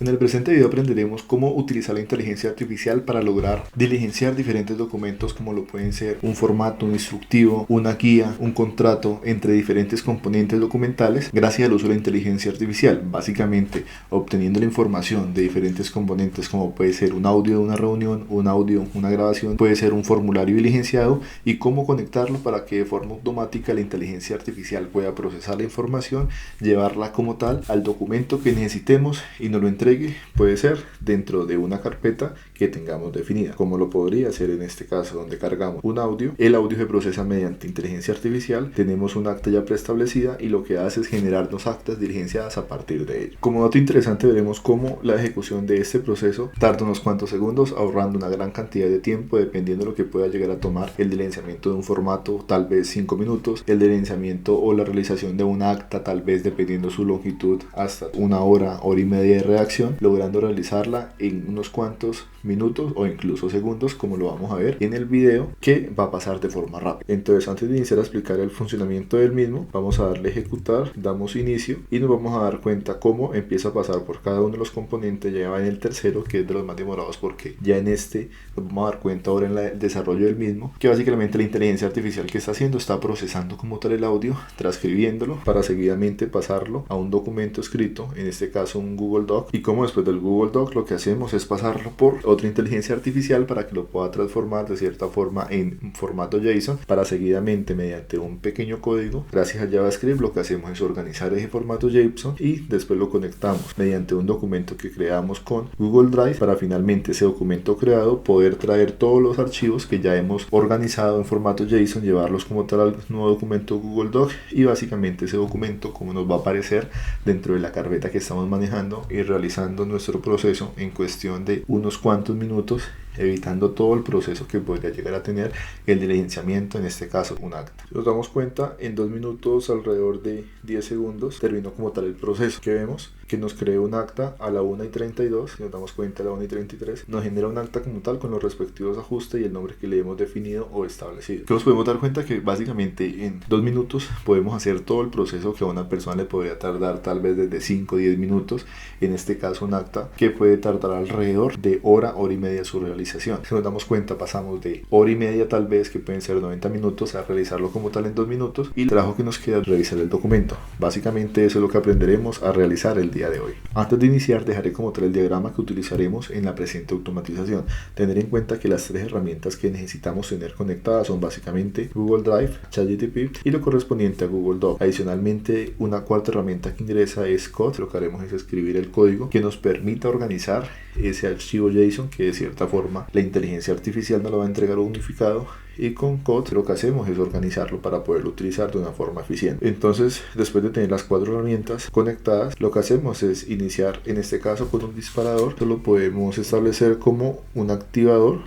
En el presente video aprenderemos cómo utilizar la inteligencia artificial para lograr diligenciar diferentes documentos como lo pueden ser un formato, un instructivo, una guía, un contrato entre diferentes componentes documentales gracias al uso de la inteligencia artificial, básicamente obteniendo la información de diferentes componentes como puede ser un audio de una reunión, un audio, una grabación, puede ser un formulario diligenciado y cómo conectarlo para que de forma automática la inteligencia artificial pueda procesar la información, llevarla como tal al documento que necesitemos y nos lo entregue, puede ser dentro de una carpeta que tengamos definida, como lo podría ser en este caso donde cargamos un audio. El audio se procesa mediante inteligencia artificial, tenemos un acta ya preestablecida y lo que hace es generarnos actas diligenciadas a partir de ello. Como dato interesante veremos cómo la ejecución de este proceso tarda unos cuantos segundos, ahorrando una gran cantidad de tiempo dependiendo de lo que pueda llegar a tomar el diligenciamiento de un formato, tal vez 5 minutos, el diligenciamiento o la realización de un acta, tal vez dependiendo su longitud, hasta una hora, hora y media de redacción, logrando realizarla en unos cuantos minutos o incluso segundos, como lo vamos a ver en el video, que va a pasar de forma rápida. Entonces, antes de iniciar a explicar el funcionamiento del mismo, vamos a darle ejecutar, damos inicio y nos vamos a dar cuenta cómo empieza a pasar por cada uno de los componentes. Ya va en el tercero, que es de los más demorados, porque ya en este nos vamos a dar cuenta ahora en el desarrollo del mismo, que básicamente la inteligencia artificial que está haciendo está procesando como tal el audio, transcribiéndolo para seguidamente pasarlo a un documento escrito, en este caso un Google Doc, y como después del Google Doc lo que hacemos es pasarlo por otra inteligencia artificial para que lo pueda transformar de cierta forma en un formato JSON, para seguidamente mediante un pequeño código, gracias a JavaScript, lo que hacemos es organizar ese formato JSON y después lo conectamos mediante un documento que creamos con Google Drive, para finalmente ese documento creado poder traer todos los archivos que ya hemos organizado en formato JSON, llevarlos como tal al nuevo documento Google Doc, y básicamente ese documento como nos va a aparecer dentro de la carpeta que estamos manejando y realizando nuestro proceso en cuestión de unos cuantos minutos, evitando todo el proceso que podría llegar a tener el diligenciamiento, en este caso un acta. Si nos damos cuenta, en 2 minutos, alrededor de 10 segundos, terminó como tal el proceso. Que vemos que nos creó un acta a la 1:32, si nos damos cuenta a la 1:33, nos genera un acta como tal con los respectivos ajustes y el nombre que le hemos definido o establecido. Que nos podemos dar cuenta que básicamente en 2 minutos podemos hacer todo el proceso que a una persona le podría tardar tal vez desde 5 o 10 minutos, en este caso un acta que puede tardar alrededor de hora y media su realización. Si nos damos cuenta, pasamos de hora y media tal vez, que pueden ser 90 minutos, a realizarlo como tal en 2 minutos, y el trabajo que nos queda es revisar el documento. Básicamente eso es lo que aprenderemos a realizar el día de hoy. Antes de iniciar, dejaré como tal el diagrama que utilizaremos en la presente automatización. Tener en cuenta que las 3 herramientas que necesitamos tener conectadas son básicamente Google Drive, ChatGPT y lo correspondiente a Google Doc. Adicionalmente, una cuarta herramienta que ingresa es Code. Lo que haremos es escribir el código que nos permita organizar ese archivo JSON, que de cierta forma la inteligencia artificial nos lo va a entregar unificado, y con Code lo que hacemos es organizarlo para poderlo utilizar de una forma eficiente. Entonces, después de tener las 4 herramientas conectadas, lo que hacemos es iniciar, en este caso con un disparador. Esto lo podemos establecer como un activador.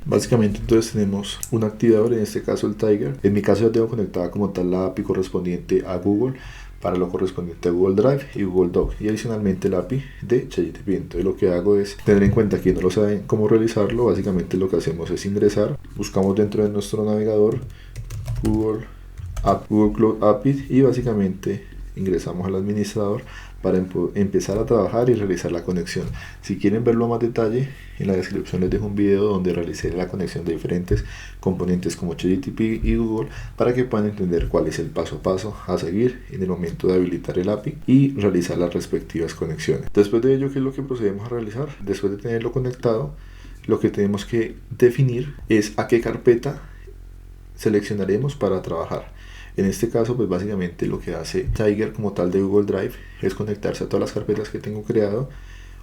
Básicamente entonces tenemos un activador, en este caso el Tiger. En mi caso ya tengo conectada como tal la API correspondiente a Google, para lo correspondiente a Google Drive y Google Doc, y adicionalmente el API de ChatGPT. Entonces lo que hago es tener en cuenta que no lo saben cómo realizarlo. Básicamente lo que hacemos es ingresar, buscamos dentro de nuestro navegador Google Cloud API y básicamente ingresamos al administrador para empezar a trabajar y realizar la conexión. Si quieren verlo a más detalle, en la descripción les dejo un video donde realicé la conexión de diferentes componentes como ChatGPT y Google, para que puedan entender cuál es el paso a paso a seguir en el momento de habilitar el API y realizar las respectivas conexiones. Después de ello, ¿qué es lo que procedemos a realizar? Después de tenerlo conectado, lo que tenemos que definir es a qué carpeta seleccionaremos para trabajar. En este caso, pues básicamente lo que hace Tiger como tal de Google Drive es conectarse a todas las carpetas que tengo creado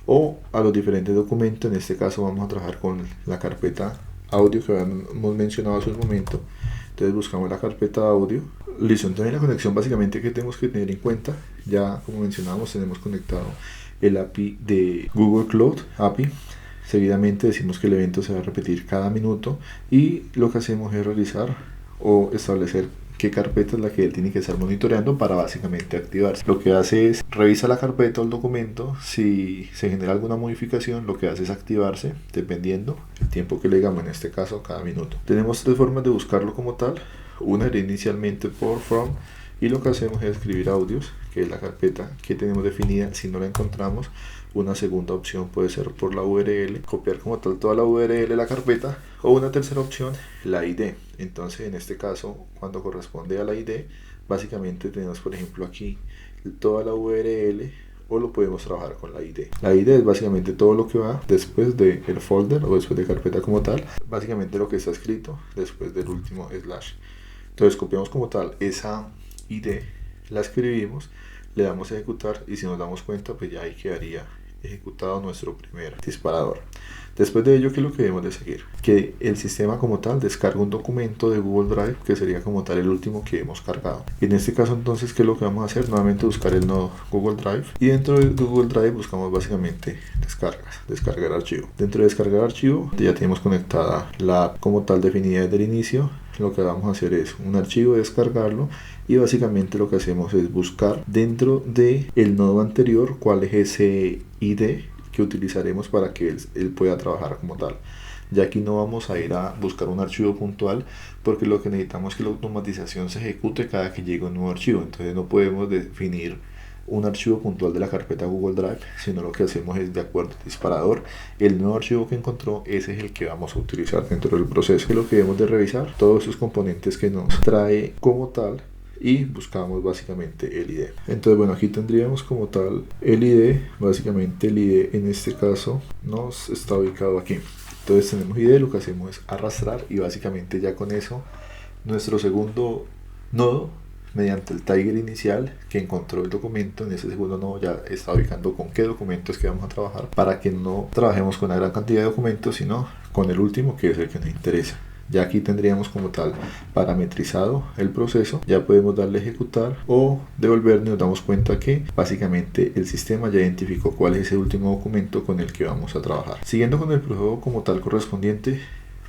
o a los diferentes documentos. En este caso vamos a trabajar con la carpeta audio que habíamos mencionado hace un momento. Entonces buscamos la carpeta audio. Listo, entonces la conexión básicamente que tenemos que tener en cuenta, ya como mencionábamos, tenemos conectado el API de Google Cloud API. Seguidamente decimos que el evento se va a repetir cada minuto y lo que hacemos es realizar o establecer qué carpeta es la que él tiene que estar monitoreando para básicamente activarse. Lo que hace es revisa la carpeta o el documento. Si se genera alguna modificación, lo que hace es activarse dependiendo el tiempo que le digamos, en este caso cada minuto. Tenemos 3 formas de buscarlo como tal. Una era inicialmente por from, y lo que hacemos es escribir audios, que es la carpeta que tenemos definida. Si no la encontramos, una segunda opción puede ser por la URL, copiar como tal toda la URL de la carpeta, o una tercera opción, la ID. Entonces en este caso, cuando corresponde a la ID, básicamente tenemos por ejemplo aquí toda la URL, o lo podemos trabajar con la ID. La ID es básicamente todo lo que va después del folder o después de carpeta como tal, básicamente lo que está escrito después del último slash. Entonces copiamos como tal esa ID, la escribimos, le damos a ejecutar y si nos damos cuenta pues ya ahí quedaría ejecutado nuestro primer disparador. Después de ello, ¿qué es lo que debemos de seguir? Que el sistema como tal descarga un documento de Google Drive que sería como tal el último que hemos cargado. En este caso entonces, ¿qué es lo que vamos a hacer? Nuevamente buscar el nodo Google Drive y dentro de Google Drive buscamos básicamente descargar archivo. Dentro de descargar archivo ya tenemos conectada la app como tal definida desde el inicio. Lo que vamos a hacer es un archivo, descargarlo y básicamente lo que hacemos es buscar dentro de el nodo anterior cuál es ese ID que utilizaremos para que él pueda trabajar como tal. Ya aquí no vamos a ir a buscar un archivo puntual porque lo que necesitamos es que la automatización se ejecute cada que llegue un nuevo archivo. Entonces no podemos definir un archivo puntual de la carpeta Google Drive, sino lo que hacemos es, de acuerdo al disparador, el nuevo archivo que encontró, ese es el que vamos a utilizar dentro del proceso. Es lo que debemos de revisar, todos esos componentes que nos trae como tal, y buscamos básicamente el ID. Entonces bueno, aquí tendríamos como tal el ID, básicamente el ID en este caso nos está ubicado aquí. Entonces tenemos ID, lo que hacemos es arrastrar y básicamente ya con eso nuestro segundo nodo, mediante el Tiger inicial que encontró el documento, en ese segundo nodo ya está ubicando con qué documentos que vamos a trabajar, para que no trabajemos con una gran cantidad de documentos, sino con el último, que es el que nos interesa. Ya aquí tendríamos como tal parametrizado el proceso, ya podemos darle a ejecutar o devolver y nos damos cuenta que básicamente el sistema ya identificó cuál es ese último documento con el que vamos a trabajar. Siguiendo con el proceso como tal correspondiente,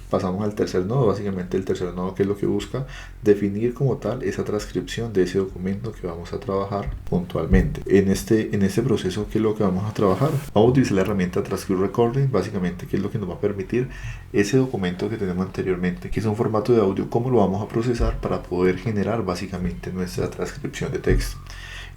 pasamos al tercer nodo. Básicamente el tercer nodo, que es lo que busca definir como tal esa transcripción de ese documento que vamos a trabajar puntualmente. En este proceso, ¿qué es lo que vamos a trabajar? Vamos a utilizar la herramienta Transcript Recording, básicamente, que es lo que nos va a permitir ese documento que tenemos anteriormente, que es un formato de audio, cómo lo vamos a procesar para poder generar básicamente nuestra transcripción de texto.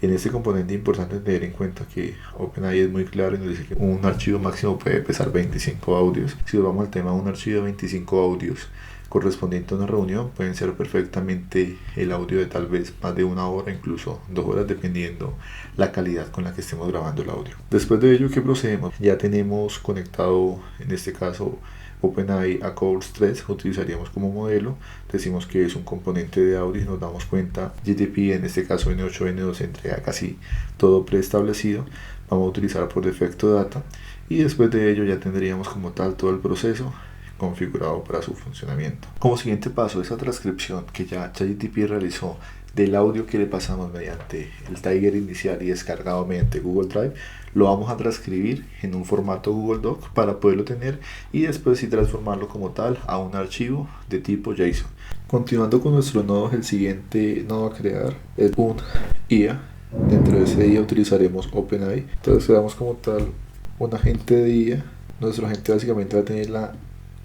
En este componente es importante tener en cuenta que OpenAI es muy claro y nos dice que un archivo máximo puede pesar 25 audios. Si nos vamos al tema de un archivo de 25 audios correspondiente a una reunión, pueden ser perfectamente el audio de tal vez más de 1 hora, incluso 2 horas, dependiendo la calidad con la que estemos grabando el audio. Después de ello, ¿qué procedemos? Ya tenemos conectado, en este caso, OpenAI a Cores 3, utilizaríamos como modelo, decimos que es un componente de audio y nos damos cuenta, GTP, en este caso N8, N2, entrega casi todo preestablecido. Vamos a utilizar por defecto data y después de ello ya tendríamos como tal todo el proceso configurado para su funcionamiento. Como siguiente paso, esa transcripción que ya ChatGPT realizó del audio que le pasamos mediante el Tiger inicial y descargado mediante Google Drive, lo vamos a transcribir en un formato Google Doc para poderlo tener y después sí transformarlo como tal a un archivo de tipo JSON. Continuando con nuestro nodo, el siguiente nodo a crear es un IA. Dentro de ese IA utilizaremos OpenAI. Entonces creamos como tal un agente de IA. Nuestro agente básicamente va a tener la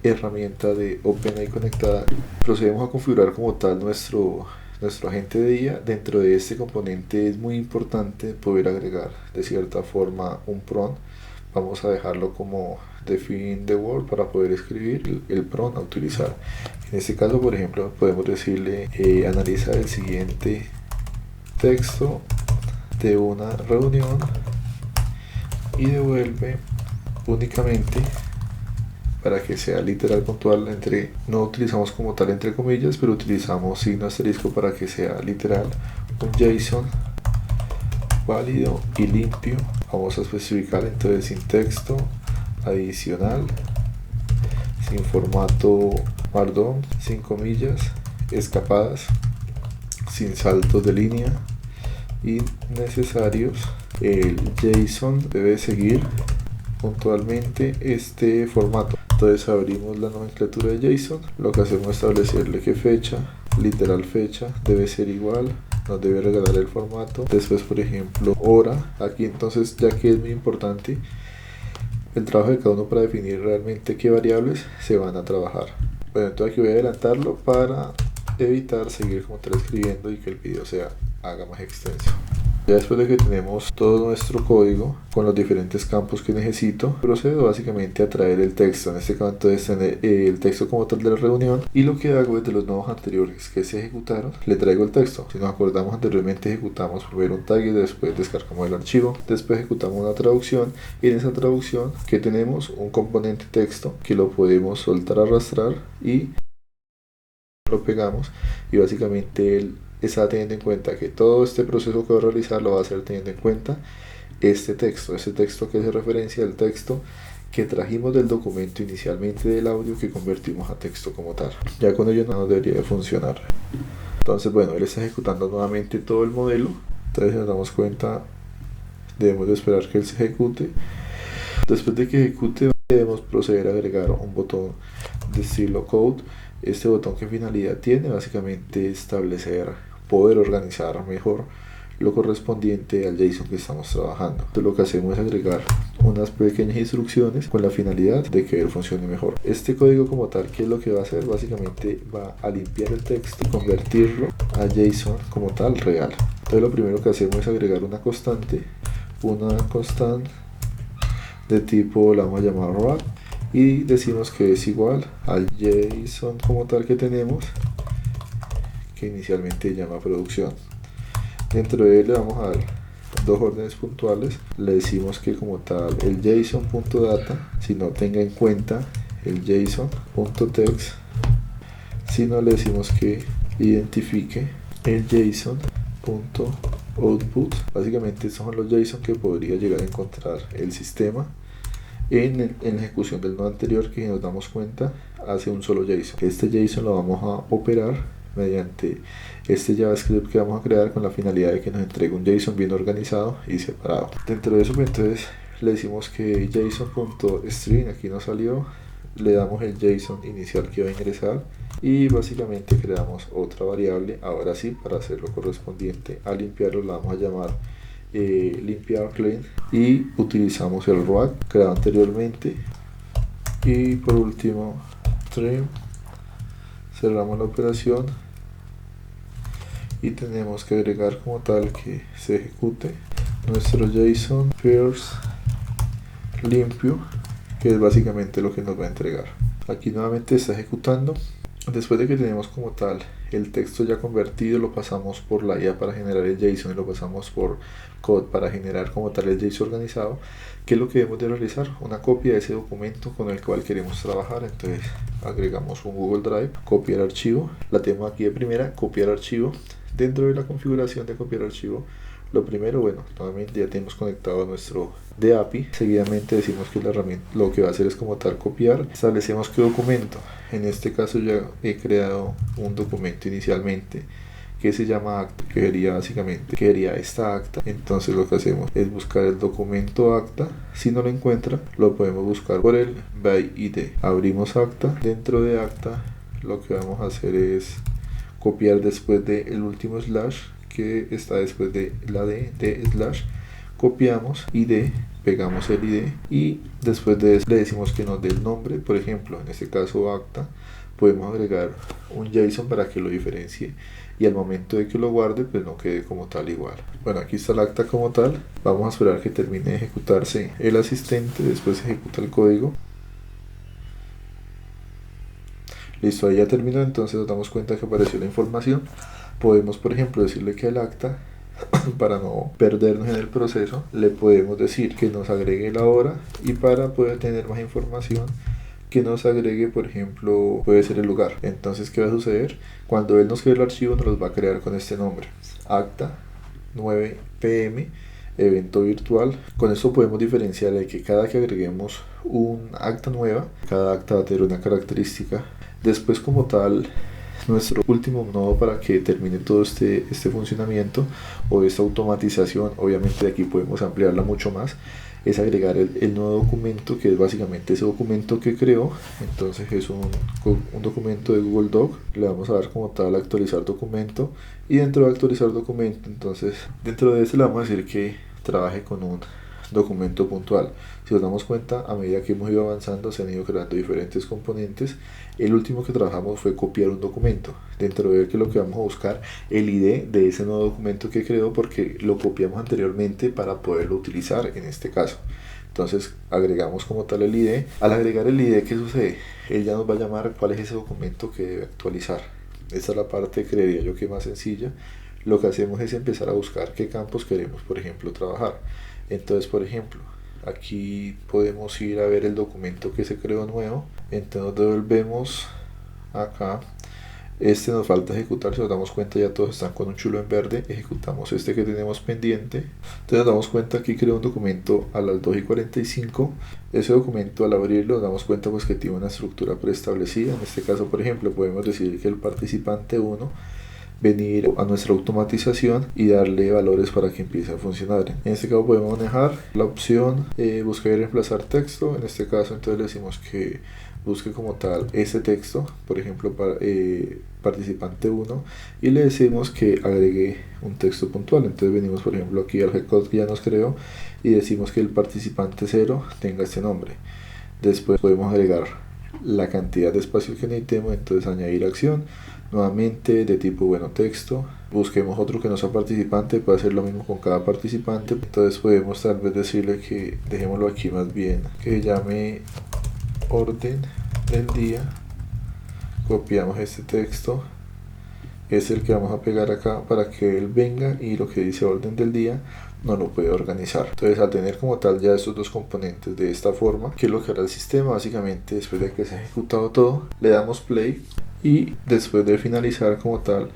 herramienta de OpenAI conectada. Procedemos a configurar como tal nuestro agente de IA. Dentro de este componente es muy importante poder agregar de cierta forma un prompt. Vamos a dejarlo como define the word para poder escribir el prompt a utilizar. En este caso, por ejemplo, podemos decirle analiza el siguiente texto de una reunión y devuelve únicamente, para que sea literal, puntual, no utilizamos como tal entre comillas, pero utilizamos signo asterisco para que sea literal, un JSON válido y limpio. Vamos a especificar entonces sin texto adicional, sin formato Markdown, sin comillas escapadas, sin saltos de línea innecesarios. El JSON debe seguir puntualmente este formato. Entonces abrimos la nomenclatura de JSON, lo que hacemos es establecerle que fecha, literal fecha, debe ser igual, nos debe regalar el formato. Después, por ejemplo, hora. Aquí entonces, ya que es muy importante el trabajo de cada uno para definir realmente qué variables se van a trabajar. Bueno, entonces aquí voy a adelantarlo para evitar seguir como tal escribiendo y que el video sea haga más extenso. Ya después de que tenemos todo nuestro código con los diferentes campos que necesito, procedo básicamente a traer el texto. En este caso entonces tener el texto como tal de la reunión, y lo que hago es de los nodos anteriores que se ejecutaron, le traigo el texto. Si nos acordamos anteriormente, ejecutamos primero un tag y después descargamos el archivo, después ejecutamos una traducción, y en esa traducción que tenemos un componente texto que lo podemos soltar, arrastrar y lo pegamos, y básicamente él está teniendo en cuenta que todo este proceso que va a realizar lo va a hacer teniendo en cuenta este texto que hace referencia al texto que trajimos del documento inicialmente del audio, que convertimos a texto como tal. Ya con ello no nos debería de funcionar. Entonces bueno, él está ejecutando nuevamente todo el modelo. Entonces nos damos cuenta, debemos de esperar que él se ejecute. Después de que ejecute, debemos proceder a agregar un botón de estilo code. Este botón, ¿qué finalidad tiene? Básicamente establecer, poder organizar mejor lo correspondiente al JSON que estamos trabajando. Entonces lo que hacemos es agregar unas pequeñas instrucciones con la finalidad de que él funcione mejor. Este código como tal, ¿qué es lo que va a hacer? Básicamente va a limpiar el texto y convertirlo a JSON como tal real. Entonces lo primero que hacemos es agregar una constante de tipo, la vamos a llamar wrap, y decimos que es igual al JSON como tal que tenemos, que inicialmente llama producción. Dentro de él le vamos a dar dos órdenes puntuales. Le decimos que como tal el JSON.data, si no tenga en cuenta el JSON.text, si no, le decimos que identifique el JSON.output. Básicamente estos son los JSON que podría llegar a encontrar el sistema en la ejecución del nodo anterior, que nos damos cuenta hace un solo JSON. Este JSON lo vamos a operar mediante este JavaScript que vamos a crear, con la finalidad de que nos entregue un JSON bien organizado y separado. Dentro de eso, entonces le decimos que JSON.string, aquí nos salió, le damos el JSON inicial que va a ingresar, y básicamente creamos otra variable, ahora sí, para hacer lo correspondiente a limpiarlo, la vamos a llamar limpiar clean, y utilizamos el root creado anteriormente, y por último trim. Cerramos la operación y tenemos que agregar como tal que se ejecute nuestro JSON first limpio, que es básicamente lo que nos va a entregar. Aquí nuevamente está ejecutando. Después de que tenemos como tal el texto ya convertido, lo pasamos por la IA para generar el JSON y lo pasamos por code para generar como tal el JSON organizado. ¿Qué es lo que debemos de realizar? Una copia de ese documento con el cual queremos trabajar. Entonces agregamos un Google Drive, copiar archivo, la tenemos aquí de primera, copiar archivo. Dentro de la configuración de copiar archivo, lo primero, bueno, nuevamente ya tenemos conectado a nuestro DAPI. Seguidamente decimos que la herramienta lo que va a hacer es como tal copiar. Establecemos qué documento. En este caso ya he creado un documento inicialmente que se llama acta, que sería básicamente esta acta. Entonces lo que hacemos es buscar el documento acta. Si no lo encuentra, lo podemos buscar por el by ID. Abrimos acta. Dentro de acta lo que vamos a hacer es copiar después del último slash que está después de la D de slash, copiamos ID, pegamos el ID, y después de eso le decimos que nos dé el nombre. Por ejemplo, en este caso acta, podemos agregar un JSON para que lo diferencie y al momento de que lo guarde pues no quede como tal igual. Bueno, aquí está el acta como tal. Vamos a esperar que termine de ejecutarse el asistente, después ejecuta el código. Listo, ahí ya terminó. Entonces nos damos cuenta que apareció la información. Podemos, por ejemplo, decirle que el acta, para no perdernos en el proceso, le podemos decir que nos agregue la hora, y para poder tener más información, que nos agregue, por ejemplo, puede ser el lugar. Entonces, ¿qué va a suceder? Cuando él nos cree el archivo, nos los va a crear con este nombre: acta 9 pm evento virtual. Con esto podemos diferenciar de que cada que agreguemos un acta nueva, cada acta va a tener una característica. Después, como tal, nuestro último nodo para que termine todo este funcionamiento o esta automatización, obviamente de aquí podemos ampliarla mucho más, es agregar el nuevo documento, que es básicamente ese documento que creó. Entonces es un documento de Google Doc. Le vamos a dar como tal actualizar documento, y dentro de actualizar documento, entonces dentro de ese le vamos a decir que trabaje con un documento puntual. Si nos damos cuenta, a medida que hemos ido avanzando se han ido creando diferentes componentes. El último que trabajamos fue copiar un documento. Dentro de que lo que vamos a buscar el ID de ese nuevo documento que creó, porque lo copiamos anteriormente para poderlo utilizar en este caso. Entonces agregamos como tal el ID. Al agregar el ID, ¿qué sucede? Él ya nos va a llamar cuál es ese documento que debe actualizar. Esta es la parte, creería yo, que más sencilla. Lo que hacemos es empezar a buscar qué campos queremos, por ejemplo, trabajar. Entonces, por ejemplo, aquí podemos ir a ver el documento que se creó nuevo. Entonces nos devolvemos acá. Este nos falta ejecutar, si nos damos cuenta ya todos están con un chulo en verde. Ejecutamos este que tenemos pendiente. Entonces nos damos cuenta, aquí creó un documento a las 2:45. Ese documento, al abrirlo, nos damos cuenta pues que tiene una estructura preestablecida. En este caso, por ejemplo, podemos decir que el participante 1 venir a nuestra automatización y darle valores para que empiece a funcionar. En este caso podemos manejar la opción buscar y reemplazar texto. En este caso entonces le decimos que busque como tal ese texto, por ejemplo para participante 1, y le decimos que agregue un texto puntual. Entonces venimos por ejemplo aquí al G-code que ya nos creó y decimos que el participante 0 tenga este nombre. Después podemos agregar la cantidad de espacio que necesitemos, entonces añadir acción, nuevamente de tipo texto. Busquemos otro que no sea participante, puede hacer lo mismo con cada participante. Entonces podemos tal vez decirle que dejémoslo aquí más bien, que llame orden del día. Copiamos este texto, es el que vamos a pegar acá para que él venga y lo que dice orden del día no lo puede organizar. Entonces al tener como tal ya estos dos componentes de esta forma, ¿qué es lo que hará el sistema? Básicamente después de que se ha ejecutado todo, le damos play y después de finalizar como tal,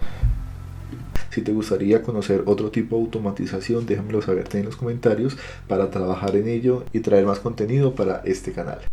si te gustaría conocer otro tipo de automatización, déjamelo saber en los comentarios para trabajar en ello y traer más contenido para este canal.